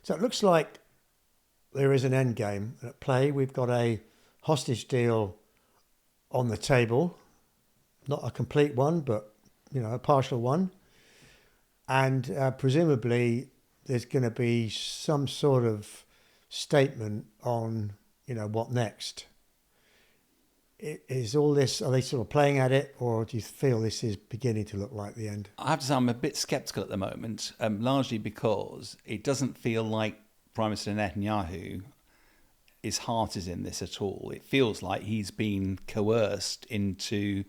So it looks like there is an end game at play. We've got a hostage deal on the table, not a complete one, but a partial one, and presumably there's going to be some sort of statement on what next. Is all this, are they sort of playing at it, or do you feel this is beginning to look like the end? I have to say I'm a bit sceptical at the moment, largely because it doesn't feel like Prime Minister Netanyahu, his heart is in this at all. It feels like he's been coerced into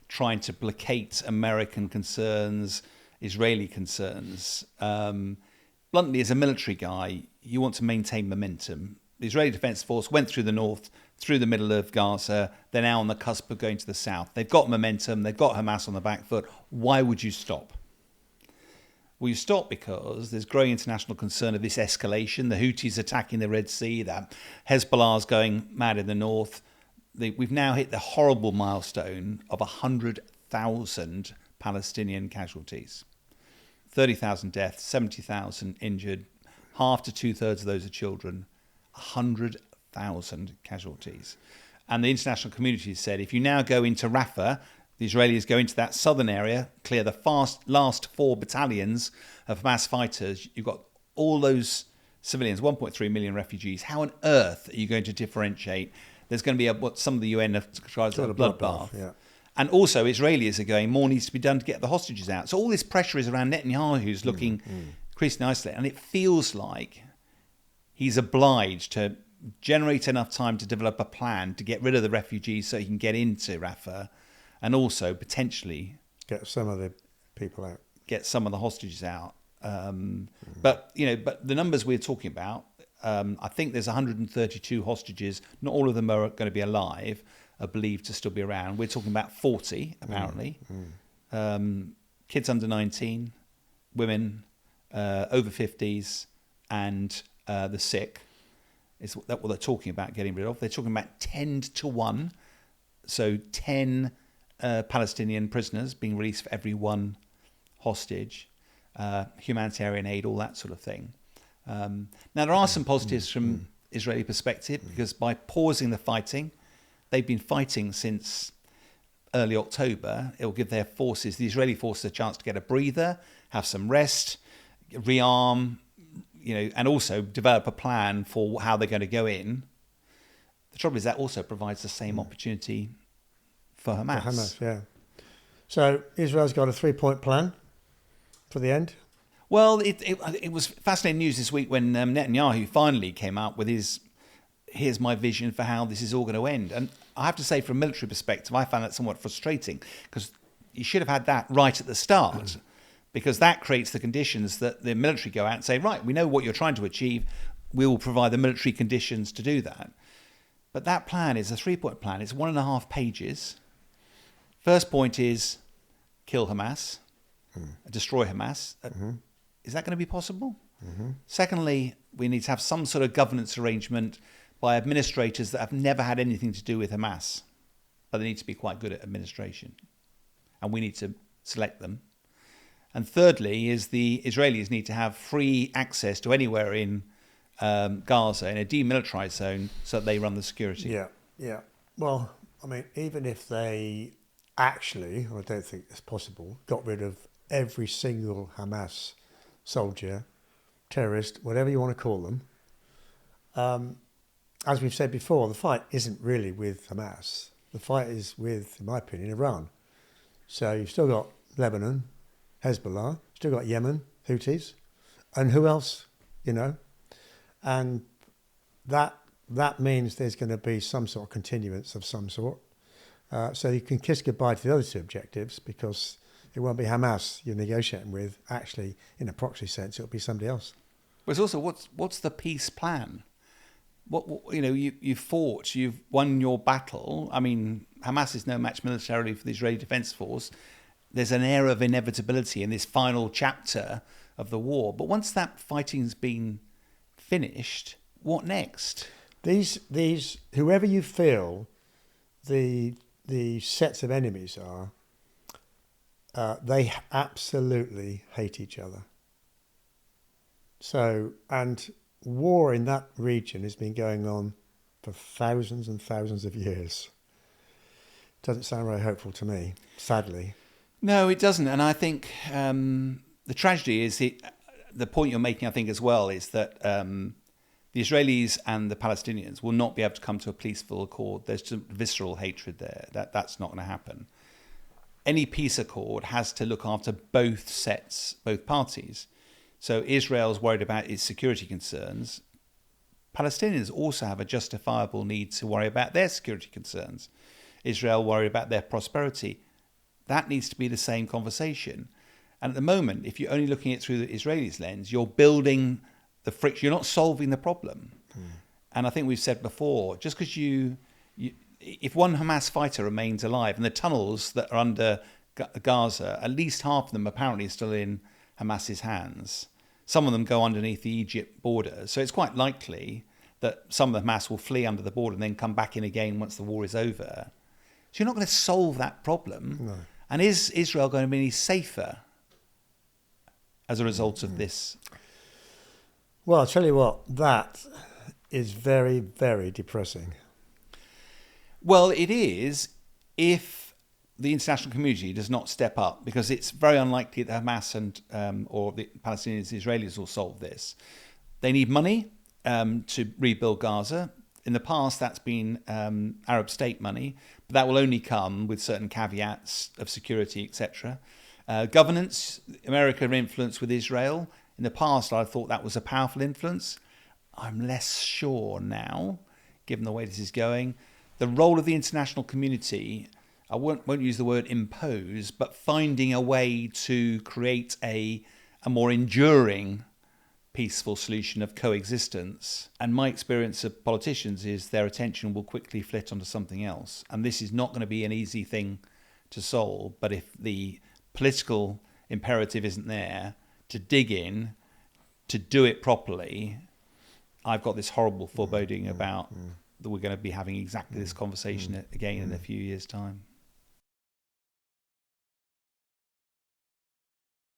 trying to placate American concerns, Israeli concerns. Bluntly, as a military guy, you want to maintain momentum. The Israeli Defense Force went through the north, through the middle of Gaza. They're now on the cusp of going to the south. They've got momentum. They've got Hamas on the back foot. Why would you stop? Well, you stop because there's growing international concern of this escalation. The Houthis attacking the Red Sea. That Hezbollah's going mad in the north. We've now hit the horrible milestone of 100,000 Palestinian casualties. 30,000 deaths, 70,000 injured. Half to two-thirds of those are children. 100,000 casualties. And the international community said, if you now go into Rafah, the Israelis go into that southern area, clear the last 4 battalions of Hamas fighters, you've got all those civilians, 1.3 million refugees. How on earth are you going to differentiate? There's going to be what some of the UN have described as a bloodbath. Yeah. And also Israelis are going, more needs to be done to get the hostages out. So all this pressure is around Netanyahu, who's looking increasingly isolated. And it feels like he's obliged to generate enough time to develop a plan to get rid of the refugees so he can get into Rafah, and also potentially get some of the people out, get some of the hostages out. But the numbers we're talking about, I think there's 132 hostages. Not all of them are going to be alive, are believed to still be around. We're talking about 40 apparently. Kids under 19, women over 50s, and the sick is what they're talking about getting rid of. They're talking about 10 to 1, so 10 Palestinian prisoners being released for every one hostage, humanitarian aid, all that sort of thing. Now, there are some positives from Israeli perspective, because by pausing the fighting, they've been fighting since early October. It will give their forces, the Israeli forces, a chance to get a breather, have some rest, rearm, and also develop a plan for how they're going to go in. The trouble is that also provides the same opportunity for Hamas. For Hamas, yeah. So Israel's got a 3-point plan for the end. Well, it was fascinating news this week when Netanyahu finally came out with here's my vision for how this is all going to end. And I have to say, from a military perspective, I found that somewhat frustrating, because you should have had that right at the start, because that creates the conditions that the military go out and say, right, we know what you're trying to achieve. We will provide the military conditions to do that. But that plan is a 3-point plan. It's 1.5 pages. First point is kill Hamas, destroy Hamas. Is that going to be possible? Secondly, we need to have some sort of governance arrangement by administrators that have never had anything to do with Hamas, but they need to be quite good at administration, and we need to select them. And thirdly is the Israelis need to have free access to anywhere in Gaza in a demilitarized zone so that they run the security. Yeah. Well, I mean, even if they actually, I don't think it's possible, got rid of every single Hamas soldier, terrorist, whatever you want to call them, as we've said before, the fight isn't really with Hamas. The fight is with, in my opinion, Iran. So you've still got Lebanon, Hezbollah, still got Yemen, Houthis, and who else, and that means there's going to be some sort of continuance of some sort. So you can kiss goodbye to the other two objectives, because it won't be Hamas you're negotiating with. Actually, in a proxy sense, it'll be somebody else. But it's also, what's the peace plan? You fought, you've won your battle. I mean, Hamas is no match militarily for the Israeli Defense Force. There's an air of inevitability in this final chapter of the war. But once that fighting's been finished, what next? These whoever you feel the sets of enemies are, they absolutely hate each other. So, and war in that region has been going on for thousands and thousands of years. Doesn't sound very hopeful to me, sadly. No, it doesn't. And I think the tragedy is the point you're making, I think, as well, is that the Israelis and the Palestinians will not be able to come to a peaceful accord. There's some visceral hatred there. That's not going to happen. Any peace accord has to look after both sets, both parties. So Israel's worried about its security concerns. Palestinians also have a justifiable need to worry about their security concerns. Israel worry about their prosperity. That needs to be the same conversation. And at the moment, if you're only looking at it through the Israelis' lens, you're building the friction. You're not solving the problem. And I think we've said before, just because if one Hamas fighter remains alive, and the tunnels that are under Gaza, at least half of them apparently are still in Hamas's hands. Some of them go underneath the Egypt border. So it's quite likely that some of the Hamas will flee under the border and then come back in again once the war is over. So you're not going to solve that problem. No. And is Israel going to be any safer as a result of this? Well, I'll tell you what, that is very, very depressing. Well, it is if the international community does not step up, because it's very unlikely that Hamas and or the Palestinians and Israelis will solve this. They need money to rebuild Gaza. In the past, that's been Arab state money, but that will only come with certain caveats of security, etc. Governance, American influence with Israel. In the past, I thought that was a powerful influence. I'm less sure now, given the way this is going. The role of the international community, I won't use the word impose, but finding a way to create a more enduring peaceful solution of coexistence. And my experience of politicians is their attention will quickly flit onto something else. And this is not going to be an easy thing to solve. But if the political imperative isn't there to dig in, to do it properly, I've got this horrible foreboding about that we're going to be having exactly this conversation again in a few years' time.